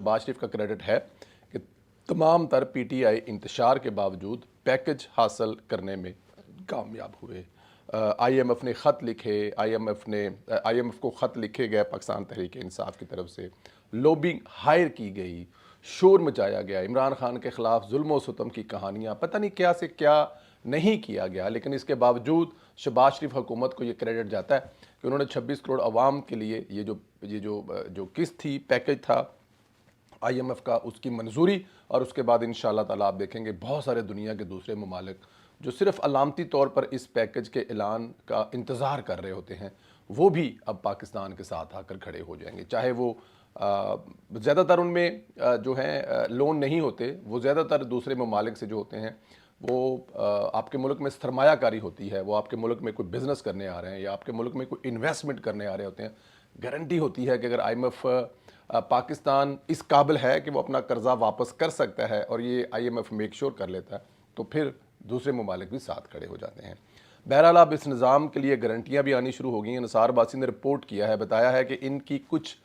शहबाज शरीफ का क्रेडिट है कि तमाम तर पीटीआई इंतशार के बावजूद पैकेज हासिल करने में कामयाब हुए। आईएमएफ ने ख़त लिखे, आईएमएफ को ख़त लिखे गए पाकिस्तान तहरीक इंसाफ की तरफ से, लॉबिंग हायर की गई, शोर मचाया गया, इमरान खान के ख़िलाफ़ जुल्म व सितम की कहानियाँ, पता नहीं क्या से क्या नहीं किया गया। लेकिन इसके बावजूद शहबाज शरीफ हुकूमत को ये क्रेडिट जाता है कि उन्होंने 26 करोड़ अवाम के लिए ये जो किस्त थी, पैकेज था आईएमएफ का, उसकी मंजूरी, और उसके बाद इंशाअल्लाह ताला आप देखेंगे बहुत सारे दुनिया के दूसरे ममालिक जो सिर्फ अलामती तौर पर इस पैकेज के ऐलान का इंतज़ार कर रहे होते हैं, वो भी अब पाकिस्तान के साथ आकर खड़े हो जाएंगे। चाहे वो ज़्यादातर उनमें जो हैं लोन नहीं होते, वो ज़्यादातर दूसरे ममालिक से जो होते हैं वो आपके मुल्क में सरमायाकारी होती है, वो आपके मुल्क में कोई बिज़नेस करने आ रहे हैं या आपके मुल्क में कोई इन्वेस्टमेंट करने आ रहे होते हैं। गारंटी होती है कि अगर आईएमएफ पाकिस्तान इस काबिल है कि वो अपना कर्जा वापस कर सकता है और ये आईएमएफ मेक श्योर कर लेता है, तो फिर दूसरे ममालिक भी साथ खड़े हो जाते हैं। बहरहाल अब इस निज़ाम के लिए गारंटियाँ भी आनी शुरू हो गई हैं। निसार बासी ने रिपोर्ट किया है, बताया है कि इनकी कुछ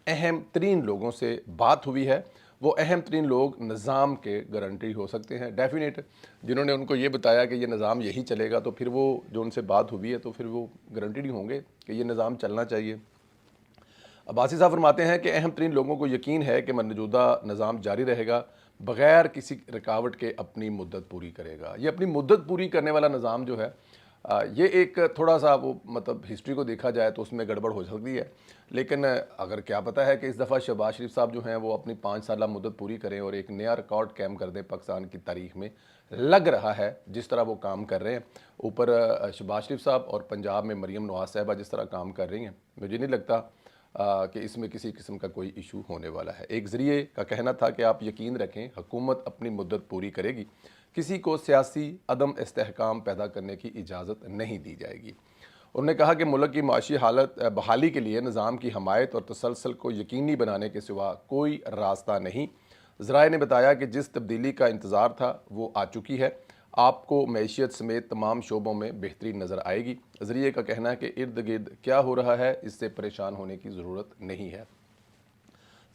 अहम तरीन लोगों से बात हुई है। वो अहम तरीन लोग निज़ाम के गारंटी हो सकते हैं डेफिनेट, जिन्होंने उनको ये बताया कि ये निज़ाम यही चलेगा, तो फिर वो जो उनसे बात हुई है तो फिर वो गारंटीड होंगे कि ये निज़ाम चलना चाहिए। अब्बासी साहब फरमाते हैं कि अहम तरीन लोगों को यकीन है कि मौजूदा निज़ाम जारी रहेगा, बग़ैर किसी रुकावट के अपनी मुद्दत पूरी करेगा। ये अपनी मुद्दत पूरी करने वाला निज़ाम जो है ये एक थोड़ा सा वो मतलब हिस्ट्री को देखा जाए तो उसमें गड़बड़ हो सकती है। लेकिन अगर क्या पता है कि इस दफ़ा शहबाज शरीफ साहब जो हैं वो अपनी 5 साला मुद्दत पूरी करें और एक नया रिकॉर्ड कायम कर दें पाकिस्तान की तारीख में। लग रहा है जिस तरह वो काम कर रहे हैं, ऊपर शहबाज शरीफ साहब और पंजाब में मरीम नवाज़ साहिबा जिस तरह काम कर रही हैं, मुझे नहीं लगता कि इसमें किसी किस्म का कोई इशू होने वाला है। एक ज़रिए का कहना था कि आप यकीन रखें हुकूमत अपनी मुद्दत पूरी करेगी, किसी को सियासी अदम इस्तेहकाम पैदा करने की इजाज़त नहीं दी जाएगी। उन्होंने कहा कि मुल्क की माशी हालत बहाली के लिए निज़ाम की हमायत और तसलसल को यकीनी बनाने के सिवा कोई रास्ता नहीं। ज़राए ने बताया कि जिस तब्दीली का इंतज़ार था वो आ चुकी है, आपको मैशियत समेत तमाम शोबों में बेहतरी नज़र आएगी। ज़रिए का कहना है कि इर्द गिर्द क्या हो रहा है इससे परेशान होने की ज़रूरत नहीं है।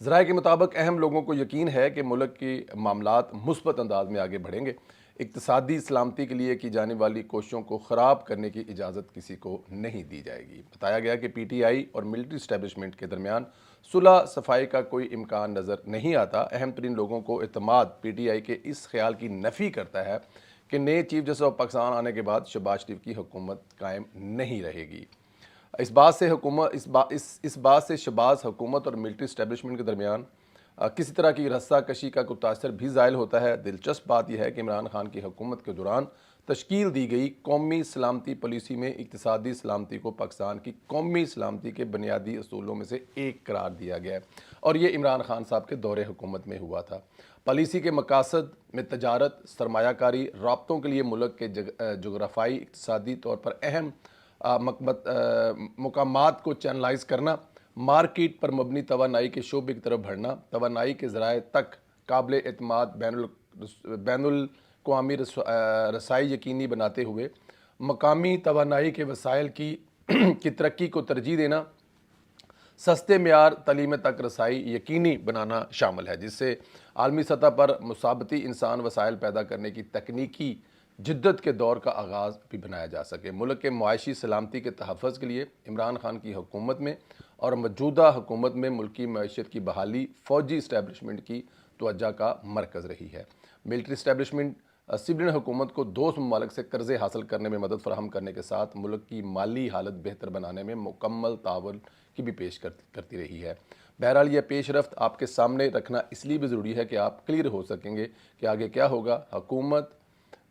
ज़राए के मुताबिक अहम लोगों को यकीन है कि मुल्क की मामलात मुस्बत अंदाज में आगे बढ़ेंगे। इक्तसादी सलामती के लिए की जाने वाली कोशिशों को ख़राब करने की इजाज़त किसी को नहीं दी जाएगी। बताया गया कि पीटीआई और मिलिट्री इस्टेब्लिशमेंट के दरमियान सुलह सफाई का कोई इम्कान नज़र नहीं आता। अहम तरीन लोगों को एतमाद पीटीआई के इस ख्याल की नफ़ी करता है कि नए चीफ जस्टिस ऑफ पाकिस्तान आने के बाद शहबाज शरीफ की हुकूमत कायम नहीं रहेगी। इस बात से हुकूमत इस बात से शहबाज हुकूमत और मिलिट्री इस्टेब्लिशमेंट के दरमियान किसी तरह की रस्सा कशी का कोई तासर भी ज़ायल होता है। दिलचस्प बात यह है कि इमरान खान की हुकूमत के दौरान तश्कील दी गई कौमी सलामती पॉलिसी में इक़्तिसादी सलामती को पाकिस्तान की कौमी सलामती के बुनियादी असूलों में से एक करार दिया गया है और ये इमरान खान साहब के दौरे हुकूमत में हुआ था। पॉलिसी के मकासद में तजारत, सरमायाकारी, राब्तों के लिए मुल्क के जोग्राफाई इक़्तिसादी तौर पर अहम मकामात को चैनलाइज करना, मार्केट पर मबनी तवानाई के शोबे की तरफ बढ़ना, तवानाई के ज़राए तक काबिल एतमाद बैनुल अक़वामी रसाई यकीनी बनाते हुए मकामी तवानाई के वसाइल की की तरक्की को तरजीह देना, सस्ते मेयार तालीम तक रसाई यकीनी बनाना शामिल है, जिससे आलमी सतह पर मुसाबती इंसान वसाइल पैदा करने की तकनीकी जिद्दत के दौर का आगाज़ भी बनाया जा सके। मुल्क के मुआशी सलामती के तहफ़्फ़ुज़ के लिए इमरान खान की हुकूमत में और मौजूदा हुकूमत में मुल्की मईशत की बहाली फ़ौजी इस्टेब्लिशमेंट की तवज्जो का मरकज़ रही है। मिलिट्री इस्टेब्लिशमेंट सिविलियन हुकूमत को दोस्त ममालिक से कर्ज़े हासिल करने में मदद फराहम करने के साथ मुल्क की माली हालत बेहतर बनाने में मुकम्मल ताउन की भी पेश करती रही है। बहरहाल यह पेश रफ्त आपके सामने रखना इसलिए भी ज़रूरी है कि आप क्लियर हो सकेंगे कि आगे क्या होगा। हुकूमत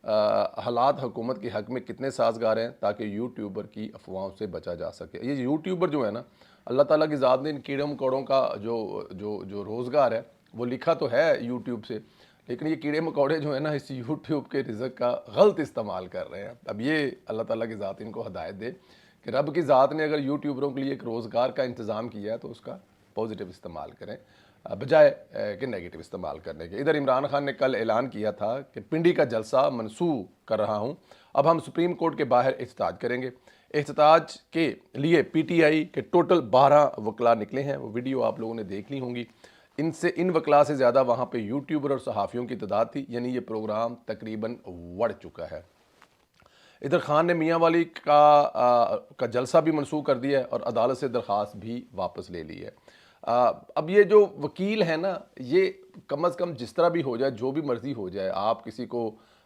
हालात हुकूमत के हक़ में कितने साजगार हैं ताकि यूट्यूबर की अफवाहों से बचा जा सके। ये यूट्यूबर जो है ना, अल्लाह ताला की ज़ात ने इन कीड़ों मकोड़ों का जो जो जो रोज़गार है वो लिखा तो है यूट्यूब से, लेकिन ये कीड़े मकोड़े जो है ना इस यूट्यूब के रिज़्क़ का गलत इस्तेमाल कर रहे हैं। अब ये अल्लाह ताला की ज़ात इनको हदायत दे कि रब की ज़ात ने अगर यूट्यूबरों के लिए एक रोज़गार का इंतज़ाम किया है तो उसका पॉजिटिव इस्तेमाल करें बजाय कि नेगेटिव इस्तेमाल करने के। इधर इमरान खान ने कल ऐलान किया था कि पिंडी का जलसा मनसूख कर रहा हूँ, अब हम सुप्रीम कोर्ट के बाहर एहतजाज करेंगे। एहतजाज के लिए पीटीआई के टोटल 12 वकला निकले हैं, वो वीडियो आप लोगों ने देख ली होंगी। इनसे इन वकला से ज़्यादा वहाँ पे यूट्यूबर और सहाफ़ियों की तादाद थी, यानी ये प्रोग्राम तकरीबन बढ़ चुका है। इधर खान ने मियाँ वाली का जलसा भी मनसूख कर दिया है और अदालत से दरख्वास्त भी वापस ले ली है। अब ये जो वकील है ना, ये कम अज़ कम जिस तरह भी हो जाए, जो भी मर्ज़ी हो जाए, आप किसी को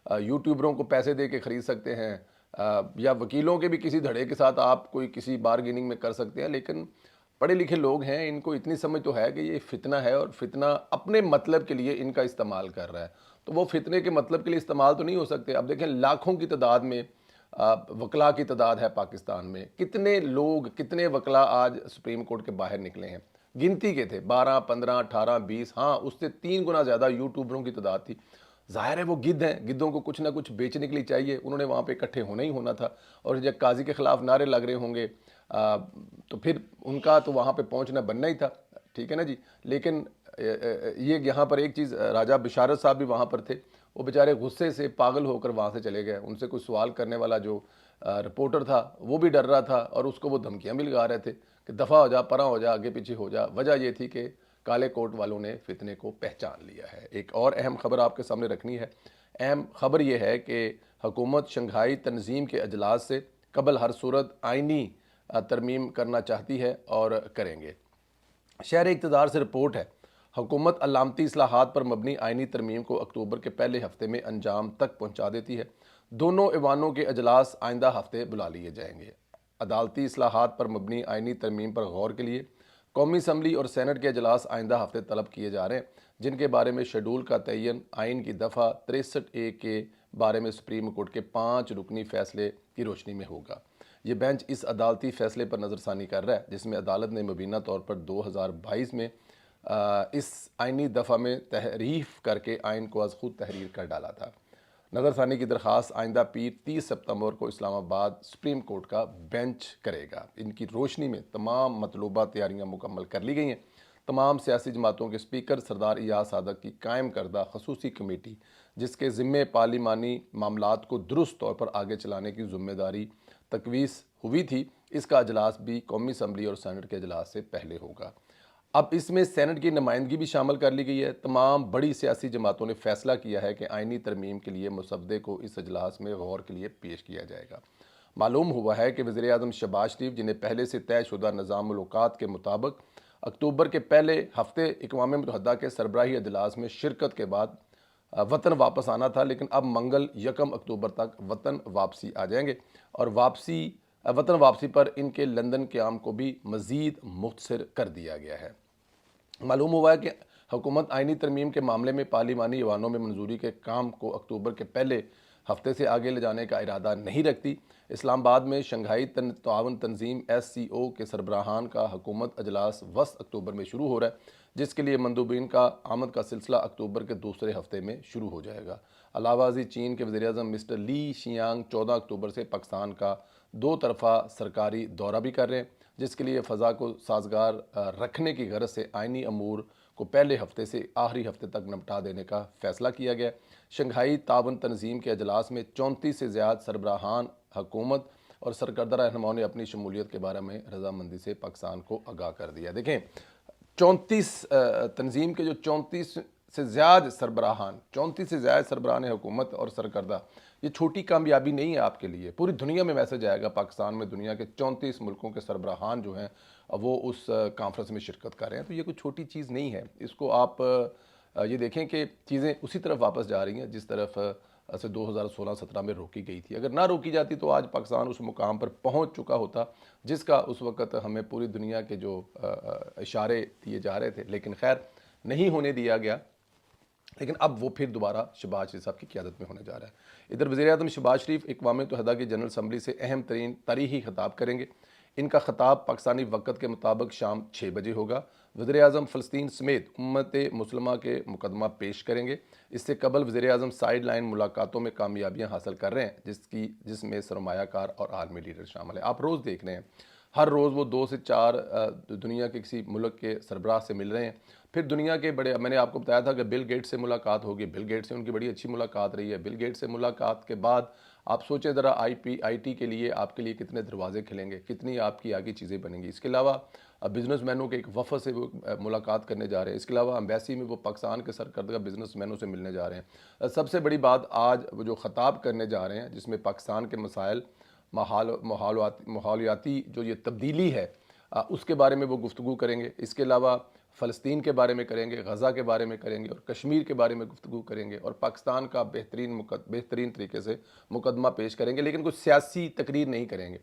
यूट्यूबरों को पैसे दे के ख़रीद सकते हैं, या वकीलों के भी किसी धड़े के साथ आप कोई किसी बारगेनिंग में कर सकते हैं, लेकिन पढ़े लिखे लोग हैं, इनको इतनी समझ तो है कि ये फितना है और फितना अपने मतलब के लिए इनका इस्तेमाल कर रहा है। तो वो फितने के मतलब के लिए इस्तेमाल तो नहीं हो सकते। अब देखें, लाखों की तादाद में वकला की तादाद है पाकिस्तान में। कितने लोग, कितने वकला आज सुप्रीम कोर्ट के बाहर निकले हैं, गिनती के थे 12, 15, 18, 20, हाँ उससे 3 गुना ज़्यादा यूट्यूबरों की तादाद थी। ज़ाहिर है वो गिद्ध हैं, गिद्धों को कुछ ना कुछ बेचने के लिए चाहिए, उन्होंने वहाँ पे इकट्ठे होना ही होना था। और जब काजी के ख़िलाफ़ नारे लग रहे होंगे तो फिर उनका तो वहाँ पे पहुँचना बनना ही था, ठीक है ना जी। लेकिन ये यहाँ पर एक चीज़, राजा बिशारत साहब भी वहाँ पर थे, वो बेचारे गुस्से से पागल होकर वहाँ से चले गए। उनसे कुछ सवाल करने वाला जो रिपोर्टर था वो भी डर रहा था और उसको वो धमकियाँ भी लगा रहे थे कि दफ़ा हो जा, परा हो जा, आगे पीछे हो जा। वजह ये थी कि काले कोट वालों ने फितने को पहचान लिया है। एक और अहम खबर आपके सामने रखनी है। अहम खबर यह है कि हुकूमत शंघाई तंजीम के अजलास से कबल हर सूरत आइनी तरमीम करना चाहती है और करेंगे। शहर इक़्तिदार से रिपोर्ट है, हुकूमत अलामती इस्लाहात पर मबनी आइनी तरमीम को अक्टूबर के पहले हफ्ते में अंजाम तक पहुँचा देती है। दोनों ऐवानों के अजलास आइंदा हफ्ते बुला लिए जाएंगे। अदालती इस्लाहात पर मबनी आइनी तरमीम पर गौर के लिए कौमी असम्बली और सैनट के अजलास आइंदा हफ्ते तलब किए जा रहे हैं, जिनके बारे में शेड्यूल का तयन आइन की दफ़ा 63A के बारे में सुप्रीम कोर्ट के 5 रुकनी फैसले की रोशनी में होगा। ये बेंच इस अदालती फैसले पर नज़रसानी कर रहा है, जिसमें अदालत ने मुबीना तौर पर 2022 में इस आइनी दफ़ा में तहरीफ करके आइन को अज़ खुद तहरीर कर डाला था। नज़रसानी की दरख्वास्त आइंदा पीर 30 सितंबर को इस्लामाबाद सुप्रीम कोर्ट का बेंच करेगा। इनकी रोशनी में तमाम मतलूबा तैयारियाँ मुकम्मल कर ली गई हैं। तमाम सियासी जमातों के स्पीकर सरदार इयाज सादक की कायम करदा खसूसी कमेटी, जिसके ज़िम्मे पार्लिमानी मामलात को दुरुस्त तौर पर आगे चलाने की ज़िम्मेदारी तकवीस हुई थी, इसका अजलास भी कौमी असम्बली और सैनट के अजलास से पहले होगा। अब इसमें सैनट की नुमाइंदगी भी शामिल कर ली गई है। तमाम बड़ी सियासी जमातों ने फैसला किया है कि आइनी तरमीम के लिए मुसद्दे को इस अजलास में गौर के लिए पेश किया जाएगा। मालूम हुआ है कि वज़ीर आज़म शहबाज शरीफ, जिन्हें पहले से तयशुदा निज़ाम मुलाकात के मुताबिक अक्टूबर के पहले हफ्ते अक़वाम मुत्तहिदा के सरबराही अजलास में शिरकत के बाद वतन वापस आना था, लेकिन अब मंगल 1 अक्टूबर तक वतन वापसी आ जाएंगे और वतन वापसी पर इनके लंदन क़याम को भी मज़ीद मुख्तसर कर दिया गया है। मालूम हुआ है कि हुकूमत आइनी तरमीम के मामले में पार्लिमानी ईवानों में मंजूरी के काम को अक्टूबर के पहले हफ्ते से आगे ले जाने का इरादा नहीं रखती। इस्लामाबाद में शंघाई ताउन तंजीम SCO के सरबराहान का हुकूमत अजलास वस्त अक्टूबर में शुरू हो रहा है, जिसके लिए मंदूबीन का आमद का सिलसिला अक्टूबर के दूसरे हफ्ते में शुरू हो जाएगा। अलावाजी चीन के वज़ीर-ए-आज़म मिस्टर ली शियांग 14 अक्टूबर से पाकिस्तान का 2 तरफ़ा सरकारी दौरा भी कर रहे हैं, जिसके लिए फ़ज़ा को साजगार रखने की गरज से आइनी अमूर को पहले हफ्ते से आखिरी हफ्ते तक निपटा देने का फ़ैसला किया गया। शंघाई ताउन तंजीम के अजलास में 34 से ज़्यादा सरबराहान हुकूमत और सरकर्दा रहनुमाओं ने अपनी शमूलियत के बारे में रजामंदी से पाकिस्तान को आगाह कर दिया। देखें, 34 तंजीम के जो 34 से ज़्यादा सरबराहान, 34 से ज़्यादा सरबराहान हुकूमत और सरकर्दा, ये छोटी कामयाबी नहीं है आपके लिए। पूरी दुनिया में मैसेज आएगा, पाकिस्तान में दुनिया के 34 मुल्कों के सरबराहान जो हैं वो उस कॉन्फ्रेंस में शिरकत कर रहे हैं, तो ये कोई छोटी चीज़ नहीं है। इसको आप ये देखें कि चीज़ें उसी तरफ वापस जा रही हैं जिस तरफ से 2016-17 में रोकी गई थी। अगर ना रोकी जाती तो आज पाकिस्तान उस मुकाम पर पहुंच चुका होता जिसका उस वक़्त हमें पूरी दुनिया के जो इशारे दिए जा रहे थे, लेकिन खैर नहीं होने दिया गया। लेकिन अब वो फिर दोबारा शहबाज शरीफ साहब की क़यादत में होने जा रहा है। इधर वज़ीर-ए-आज़म शहबाज शरीफ अक़वाम मुत्तहिदा की जनरल असम्बली से अहम तरीन तारीख़ी ख़िताब करेंगे। इनका ख़िताब पाकिस्तानी वक़्त के मुताबिक शाम 6 बजे होगा। वज़ीर-ए-आज़म फ़लस्तीन समेत उम्मत मुस्लिमा के मुकदमा पेश करेंगे। इससे कबल वज़ीर-ए-आज़म साइड लाइन मुलाकातों में कामयाबियाँ हासिल कर रहे हैं, जिसमें सरमायाकार और आलमी लीडर शामिल है। आप रोज़ देख रहे हैं, हर रोज़ वो 2 से 4 दुनिया के किसी मुल्क के सरबराह से मिल रहे हैं। फिर दुनिया के बड़े, मैंने आपको बताया था कि बिल गेट्स से मुलाकात होगी, बिल गेट्स से उनकी बड़ी अच्छी मुलाकात रही है। बिल गेट्स से मुलाकात के बाद आप सोचें ज़रा आईटी के लिए आपके लिए कितने दरवाजे खिलेंगे, कितनी आपकी आगे चीज़ें बनेंगी। इसके अलावा बिजनेसमैनों के एक वफ़द से वो मुलाकात करने जा रहे हैं। इसके अलावा एम्बेसी में वो पाकिस्तान के सरकर्दा बिजनेसमैनों से मिलने जा रहे हैं। सबसे बड़ी बात आज वो जो ख़ताब करने जा रहे हैं, जिसमें पाकिस्तान के मसाइल, माहौलियाती जो ये तब्दीली है उसके बारे में वो गुफ्तगू करेंगे। इसके अलावा फ़लस्तीन के बारे में करेंगे, गज़ा के बारे में करेंगे और कश्मीर के बारे में गुफ्तगू करेंगे और पाकिस्तान का बेहतरीन तरीके से मुकदमा पेश करेंगे, लेकिन कुछ सियासी तकरीर नहीं करेंगे।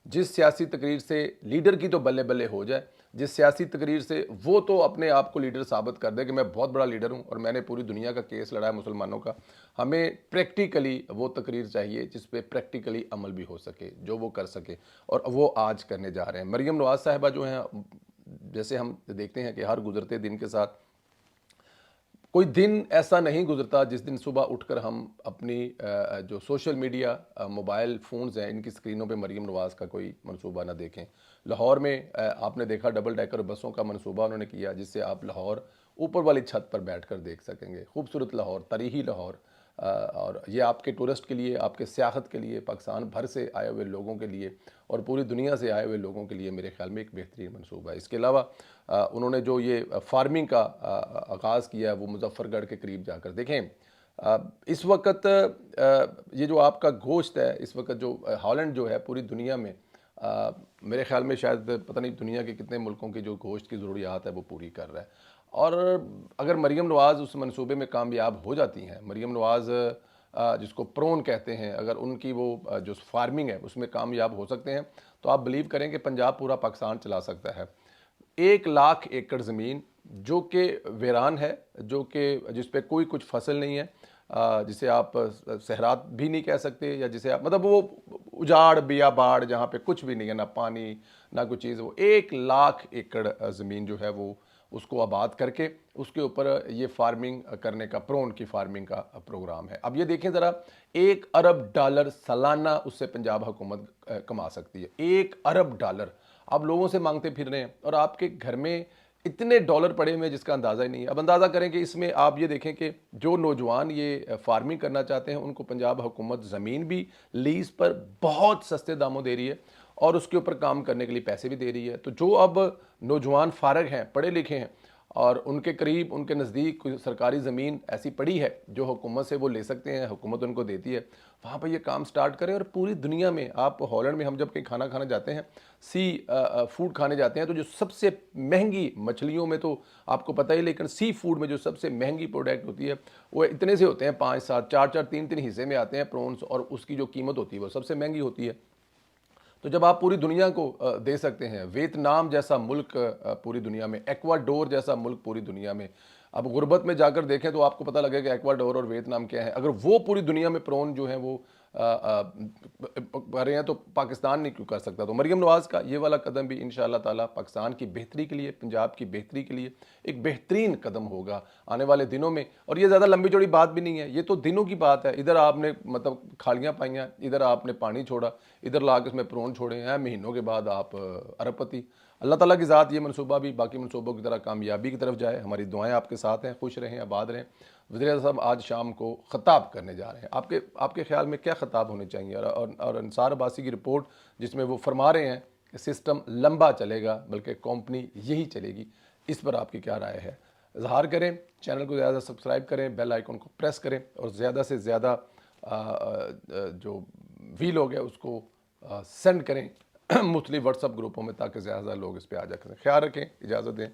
जिस सियासी तकरीर से लीडर की तो बल्ले बल्ले हो जाए, जिस सियासी तकरीर से वो तो अपने आप को लीडर साबित कर दे कि मैं बहुत बड़ा लीडर हूँ और मैंने पूरी दुनिया का केस लड़ा है मुसलमानों का। हमें प्रैक्टिकली वो तकरीर चाहिए जिस पे प्रैक्टिकली अमल भी हो सके, जो वो कर सके, और वो आज करने जा रहे हैं। मरीम नवाज़ साहिबा जो हैं, जैसे हम देखते हैं कि हर गुजरते दिन के साथ कोई दिन ऐसा नहीं गुजरता जिस दिन सुबह उठकर हम अपनी जो सोशल मीडिया मोबाइल फ़ोन्स हैं इनकी स्क्रीनों पे मरीम नवाज़ का कोई मनसूबा ना देखें। लाहौर में आपने देखा डबल डेकर बसों का मनसूबा उन्होंने किया, जिससे आप लाहौर ऊपर वाली छत पर बैठकर देख सकेंगे। खूबसूरत लाहौर, तरीही लाहौर, और ये आपके टूरिस्ट के लिए, आपके सियाहत के लिए, पाकिस्तान भर से आए हुए लोगों के लिए और पूरी दुनिया से आए हुए लोगों के लिए मेरे ख्याल में एक बेहतरीन मनसूबा है। इसके अलावा उन्होंने जो ये फार्मिंग का आगाज़ किया है वो मुजफ्फरगढ़ के करीब जाकर देखें। इस वक्त ये जो आपका गोश्त है, इस वक्त जो हॉलैंड जो है पूरी दुनिया में मेरे ख्याल में शायद पता नहीं दुनिया के कितने मुल्कों की जो गोश्त की ज़रूरियात है वो पूरी कर रहा है। और अगर मरीम नवाज़ उस मंसूबे में कामयाब हो जाती हैं, मरीम नवाज़ जिसको प्रोन कहते हैं, अगर उनकी वो जो फार्मिंग है उसमें कामयाब हो सकते हैं, तो आप बिलीव करें कि पंजाब पूरा पाकिस्तान चला सकता है। 1 लाख एकड़ ज़मीन जो कि वीरान है, जो कि जिस पे कोई कुछ फसल नहीं है, जिसे आप सहरात भी नहीं कह सकते, या जिसे आप मतलब वो उजाड़ बियाबाड़ जहाँ पे कुछ भी नहीं है, ना पानी ना कोई चीज़, वो 1 लाख एकड़ ज़मीन जो है वो उसको आबाद करके उसके ऊपर ये फार्मिंग करने का, प्रोन की फार्मिंग का प्रोग्राम है। अब ये देखें ज़रा, $1 अरब सालाना उससे पंजाब हुकूमत कमा सकती है। $1 अरब आप लोगों से मांगते फिर रहे हैं और आपके घर में इतने डॉलर पड़े हुए हैं जिसका अंदाज़ा ही नहीं है। अब अंदाज़ा करें कि इसमें आप ये देखें कि जो नौजवान ये फार्मिंग करना चाहते हैं उनको पंजाब हुकूमत ज़मीन भी लीज़ पर बहुत सस्ते दामों दे रही है और उसके ऊपर काम करने के लिए पैसे भी दे रही है। तो जो अब नौजवान फारग हैं, पढ़े लिखे हैं और उनके करीब, उनके नज़दीक कोई सरकारी ज़मीन ऐसी पड़ी है जो हुकूमत से वो ले सकते हैं, हुकूमत उनको देती है, वहाँ पर ये काम स्टार्ट करें। और पूरी दुनिया में, आप हॉलैंड में हम जब कहीं खाना खाने जाते हैं, फूड खाने जाते हैं, तो जो सबसे महंगी मछलियों में तो आपको पता ही, लेकिन सी फूड में जो सबसे महंगी प्रोडक्ट होती है वो इतने से होते हैं, 5-7, 4-4, 3-3 हिस्से में आते हैं प्रॉन्स, और उसकी जो कीमत होती है वो सबसे महंगी होती है। तो जब आप पूरी दुनिया को दे सकते हैं, वियतनाम जैसा मुल्क पूरी दुनिया में, एक्वाडोर जैसा मुल्क पूरी दुनिया में, अब गुर्बत में जाकर देखें तो आपको पता लगेगा एक्वाडोर और वियतनाम क्या है। अगर वो पूरी दुनिया में प्रॉन जो है वो कर रहे हैं तो पाकिस्तान नहीं क्यों कर सकता। तो मरीम नवाज़ का ये वाला कदम भी इंशाअल्लाह ताला पाकिस्तान की बेहतरी के लिए, पंजाब की बेहतरी के लिए एक बेहतरीन कदम होगा आने वाले दिनों में। और ये ज़्यादा लंबी चौड़ी बात भी नहीं है, ये तो दिनों की बात है। इधर आपने मतलब खालियाँ पाइयाँ, इधर आपने पानी छोड़ा, इधर ला के उसमें प्रॉन छोड़े हैं, महीनों के बाद आप अरबपति। अल्लाह ताला की ज़ात ये मनसूबा भी बाकी मनसूबों की तरह कामयाबी की तरफ जाए। हमारी दुआएं आपके साथ हैं, खुश रहें, आबाद रहें। वज़ीर साहब आज शाम को ख़ताब करने जा रहे हैं, आपके ख्याल में क्या ख़ताब होने चाहिए? और अंसार अब्बासी की रिपोर्ट जिसमें वो फरमा रहे हैं कि सिस्टम लंबा चलेगा बल्कि कंपनी यही चलेगी, इस पर आपकी क्या राय है? इज़हार करें, चैनल को ज़्यादा सब्सक्राइब करें, बेल आइकन को प्रेस करें और ज़्यादा से ज़्यादा जो वीलॉग है उसको सेंड करें मुख्तलिफ व्हाट्सअप ग्रुपों में, ताकि ज़्यादा लोग इस पर आ जा करें। ख्याल रखें, इजाज़त दें।